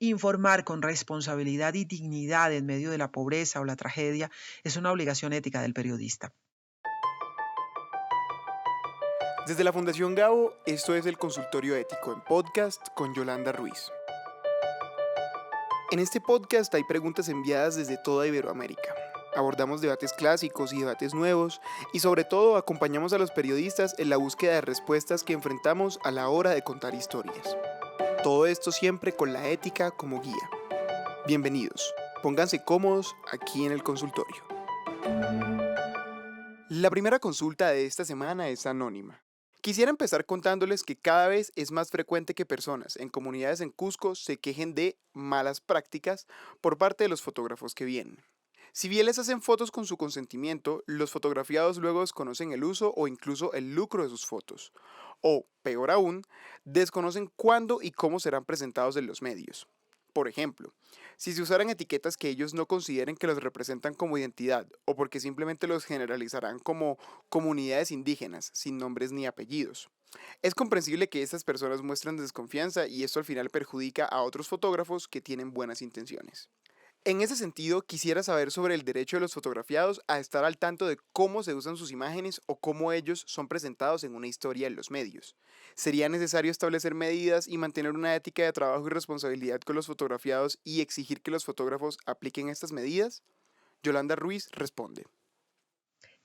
Informar con responsabilidad y dignidad en medio de la pobreza o la tragedia es una obligación ética del periodista. Desde la Fundación Gabo, esto es el Consultorio Ético en podcast con Yolanda Ruiz. En este podcast hay preguntas enviadas desde toda Iberoamérica. Abordamos debates clásicos y debates nuevos y sobre todo acompañamos a los periodistas en la búsqueda de respuestas que enfrentamos a la hora de contar historias. Todo esto siempre con la ética como guía. Bienvenidos, pónganse cómodos aquí en el consultorio. La primera consulta de esta semana es anónima. Quisiera empezar contándoles que cada vez es más frecuente que personas en comunidades en Cusco se quejen de malas prácticas por parte de los fotógrafos que vienen. Si bien les hacen fotos con su consentimiento, los fotografiados luego desconocen el uso o incluso el lucro de sus fotos. O, peor aún, desconocen cuándo y cómo serán presentados en los medios. Por ejemplo, si se usaran etiquetas que ellos no consideren que los representan como identidad o porque simplemente los generalizarán como comunidades indígenas sin nombres ni apellidos. Es comprensible que estas personas muestren desconfianza y esto al final perjudica a otros fotógrafos que tienen buenas intenciones. En ese sentido, quisiera saber sobre el derecho de los fotografiados a estar al tanto de cómo se usan sus imágenes o cómo ellos son presentados en una historia en los medios. ¿Sería necesario establecer medidas y mantener una ética de trabajo y responsabilidad con los fotografiados y exigir que los fotógrafos apliquen estas medidas? Yolanda Ruiz responde.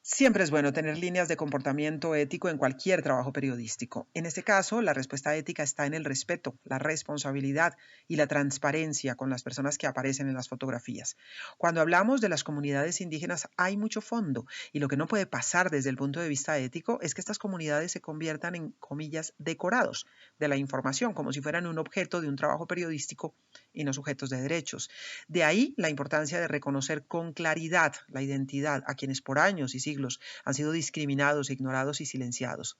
Siempre es bueno tener líneas de comportamiento ético en cualquier trabajo periodístico. En este caso, la respuesta ética está en el respeto, la responsabilidad y la transparencia con las personas que aparecen en las fotografías. Cuando hablamos de las comunidades indígenas hay mucho fondo y lo que no puede pasar desde el punto de vista ético es que estas comunidades se conviertan en, comillas, decorados de la información, como si fueran un objeto de un trabajo periodístico y no sujetos de derechos. De ahí la importancia de reconocer con claridad la identidad a quienes por años y siglos han sido discriminados, ignorados y silenciados.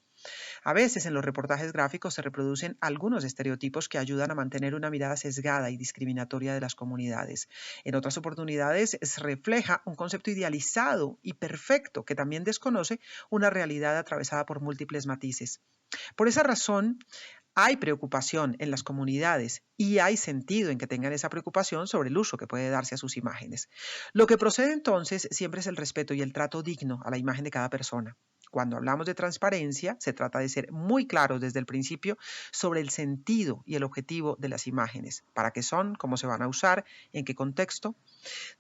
A veces en los reportajes gráficos se reproducen algunos estereotipos que ayudan a mantener una mirada sesgada y discriminatoria de las comunidades. En otras oportunidades se refleja un concepto idealizado y perfecto que también desconoce una realidad atravesada por múltiples matices. Por esa razón, hay preocupación en las comunidades y hay sentido en que tengan esa preocupación sobre el uso que puede darse a sus imágenes. Lo que procede entonces siempre es el respeto y el trato digno a la imagen de cada persona. Cuando hablamos de transparencia, se trata de ser muy claros desde el principio sobre el sentido y el objetivo de las imágenes, para qué son, cómo se van a usar, en qué contexto.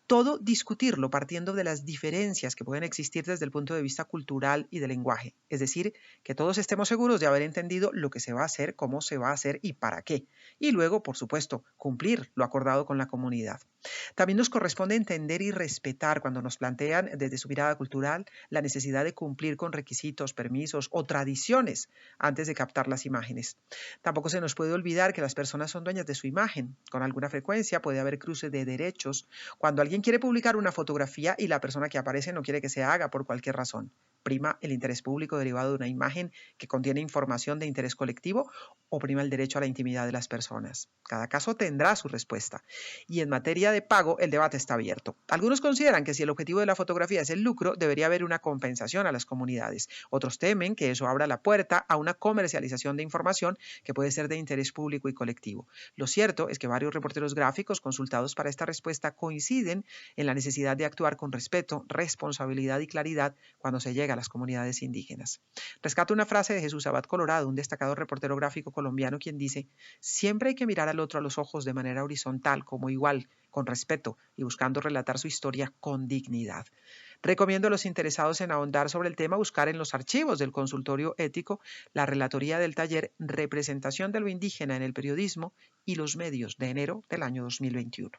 Todo discutirlo partiendo de las diferencias que pueden existir desde el punto de vista cultural y de lenguaje. Es decir, que todos estemos seguros de haber entendido lo que se va a hacer, cómo se va a hacer y para qué. Y luego, por supuesto, cumplir lo acordado con la comunidad. También nos corresponde entender y respetar cuando nos plantean desde su mirada cultural la necesidad de cumplir con requisitos, permisos o tradiciones antes de captar las imágenes. Tampoco se nos puede olvidar que las personas son dueñas de su imagen. Con alguna frecuencia puede haber cruce de derechos cuando alguien quiere publicar una fotografía y la persona que aparece no quiere que se haga por cualquier razón. Prima el interés público derivado de una imagen que contiene información de interés colectivo o prima el derecho a la intimidad de las personas. Cada caso tendrá su respuesta. Y en materia de pago, el debate está abierto. Algunos consideran que si el objetivo de la fotografía es el lucro, debería haber una compensación a las comunidades. Otros temen que eso abra la puerta a una comercialización de información que puede ser de interés público y colectivo. Lo cierto es que varios reporteros gráficos consultados para esta respuesta coinciden en la necesidad de actuar con respeto, responsabilidad y claridad cuando se llega a las comunidades indígenas. Rescato una frase de Jesús Abad Colorado, un destacado reportero gráfico colombiano, quien dice: siempre hay que mirar al otro a los ojos de manera horizontal, como igual, con respeto y buscando relatar su historia con dignidad. Recomiendo a los interesados en ahondar sobre el tema buscar en los archivos del consultorio ético la relatoría del taller Representación de lo indígena en el periodismo y los medios de enero del año 2021.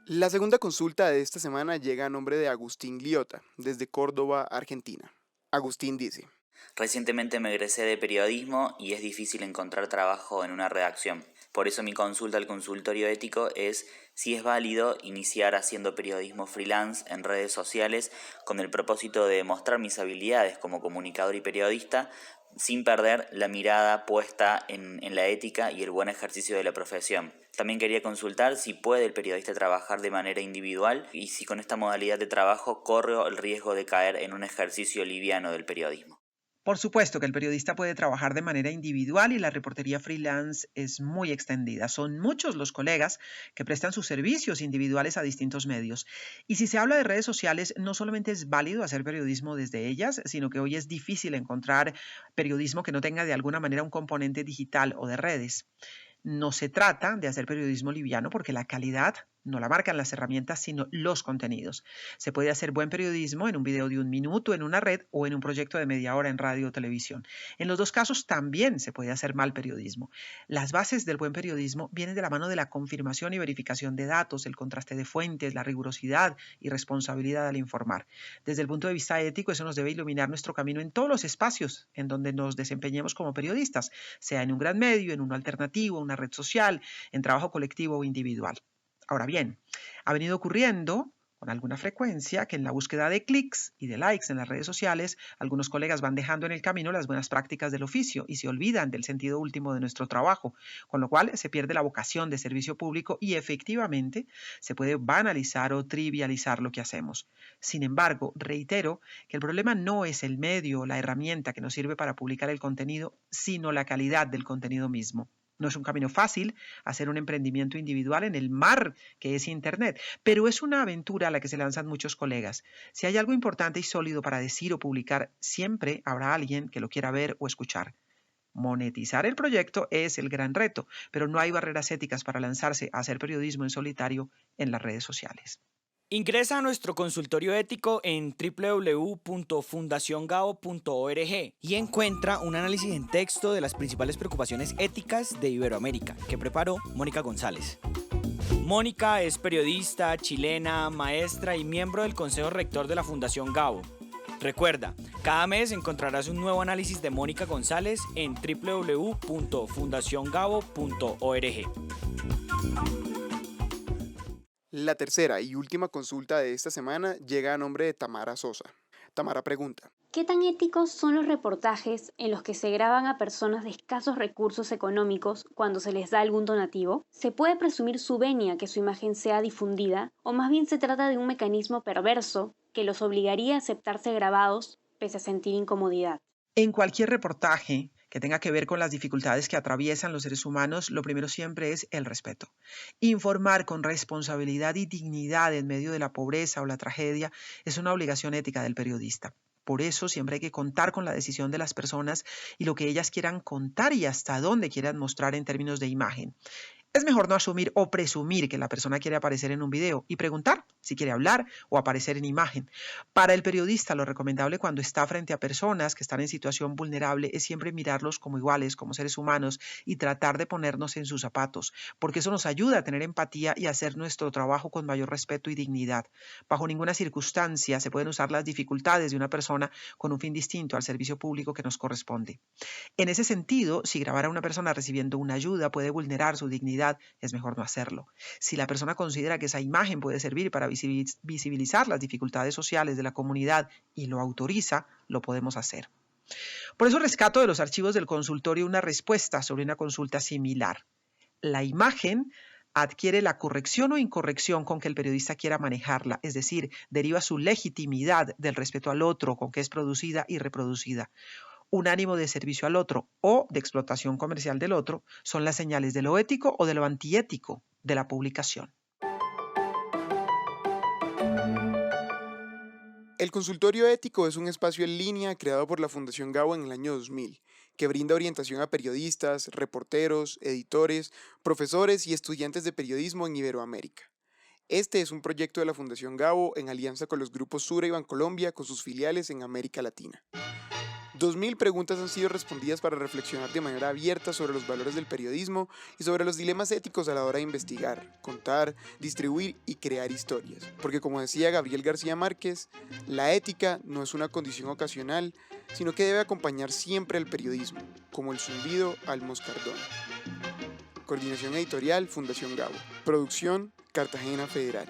La segunda consulta de esta semana llega a nombre de Agustín Gliota, desde Córdoba, Argentina. Agustín dice: Recientemente me egresé de periodismo y es difícil encontrar trabajo en una redacción. Por eso mi consulta al consultorio ético es si es válido iniciar haciendo periodismo freelance en redes sociales con el propósito de mostrar mis habilidades como comunicador y periodista sin perder la mirada puesta en la ética y el buen ejercicio de la profesión. También quería consultar si puede el periodista trabajar de manera individual y si con esta modalidad de trabajo corre el riesgo de caer en un ejercicio liviano del periodismo. Por supuesto que el periodista puede trabajar de manera individual y la reportería freelance es muy extendida. Son muchos los colegas que prestan sus servicios individuales a distintos medios. Y si se habla de redes sociales, no solamente es válido hacer periodismo desde ellas, sino que hoy es difícil encontrar periodismo que no tenga de alguna manera un componente digital o de redes. No se trata de hacer periodismo liviano porque la calidad no la marcan las herramientas, sino los contenidos. Se puede hacer buen periodismo en un video de 1 minuto en una red o en un proyecto de media hora en radio o televisión. En los dos casos también se puede hacer mal periodismo. Las bases del buen periodismo vienen de la mano de la confirmación y verificación de datos, el contraste de fuentes, la rigurosidad y responsabilidad al informar. Desde el punto de vista ético, eso nos debe iluminar nuestro camino en todos los espacios en donde nos desempeñemos como periodistas, sea en un gran medio, en uno alternativo, una red social, en trabajo colectivo o individual. Ahora bien, ha venido ocurriendo con alguna frecuencia que en la búsqueda de clics y de likes en las redes sociales, algunos colegas van dejando en el camino las buenas prácticas del oficio y se olvidan del sentido último de nuestro trabajo, con lo cual se pierde la vocación de servicio público y efectivamente se puede banalizar o trivializar lo que hacemos. Sin embargo, reitero que el problema no es el medio o la herramienta que nos sirve para publicar el contenido, sino la calidad del contenido mismo. No es un camino fácil hacer un emprendimiento individual en el mar que es Internet, pero es una aventura a la que se lanzan muchos colegas. Si hay algo importante y sólido para decir o publicar, siempre habrá alguien que lo quiera ver o escuchar. Monetizar el proyecto es el gran reto, pero no hay barreras éticas para lanzarse a hacer periodismo en solitario en las redes sociales. Ingresa a nuestro consultorio ético en www.fundaciongao.org y encuentra un análisis en texto de las principales preocupaciones éticas de Iberoamérica, que preparó Mónica González. Mónica es periodista, chilena, maestra y miembro del Consejo Rector de la Fundación Gao. Recuerda, cada mes encontrarás un nuevo análisis de Mónica González en www.fundaciongao.org. La tercera y última consulta de esta semana llega a nombre de Tamara Sosa. Tamara pregunta: ¿qué tan éticos son los reportajes en los que se graban a personas de escasos recursos económicos cuando se les da algún donativo? ¿Se puede presumir su venia que su imagen sea difundida? ¿O más bien se trata de un mecanismo perverso que los obligaría a aceptarse grabados pese a sentir incomodidad? En cualquier reportaje que tenga que ver con las dificultades que atraviesan los seres humanos, lo primero siempre es el respeto. Informar con responsabilidad y dignidad en medio de la pobreza o la tragedia es una obligación ética del periodista. Por eso siempre hay que contar con la decisión de las personas y lo que ellas quieran contar y hasta dónde quieran mostrar en términos de imagen. Es mejor no asumir o presumir que la persona quiere aparecer en un video y preguntar si quiere hablar o aparecer en imagen. Para el periodista, lo recomendable cuando está frente a personas que están en situación vulnerable es siempre mirarlos como iguales, como seres humanos y tratar de ponernos en sus zapatos, porque eso nos ayuda a tener empatía y a hacer nuestro trabajo con mayor respeto y dignidad. Bajo ninguna circunstancia se pueden usar las dificultades de una persona con un fin distinto al servicio público que nos corresponde. En ese sentido, si grabar a una persona recibiendo una ayuda puede vulnerar su dignidad, es mejor no hacerlo. Si la persona considera que esa imagen puede servir para visibilizar las dificultades sociales de la comunidad y lo autoriza, lo podemos hacer. Por eso rescato de los archivos del consultorio una respuesta sobre una consulta similar. La imagen adquiere la corrección o incorrección con que el periodista quiera manejarla, es decir, deriva su legitimidad del respeto al otro con que es producida y reproducida. Un ánimo de servicio al otro o de explotación comercial del otro son las señales de lo ético o de lo antiético de la publicación. El consultorio ético es un espacio en línea creado por la Fundación Gao en el año 2000, que brinda orientación a periodistas, reporteros, editores, profesores y estudiantes de periodismo en Iberoamérica. Este es un proyecto de la Fundación Gao en alianza con los grupos Sura y Bancolombia con sus filiales en América Latina. 2000 preguntas han sido respondidas para reflexionar de manera abierta sobre los valores del periodismo y sobre los dilemas éticos a la hora de investigar, contar, distribuir y crear historias. Porque como decía Gabriel García Márquez, la ética no es una condición ocasional, sino que debe acompañar siempre al periodismo, como el zumbido al moscardón. Coordinación editorial, Fundación Gao. Producción, Cartagena Federal.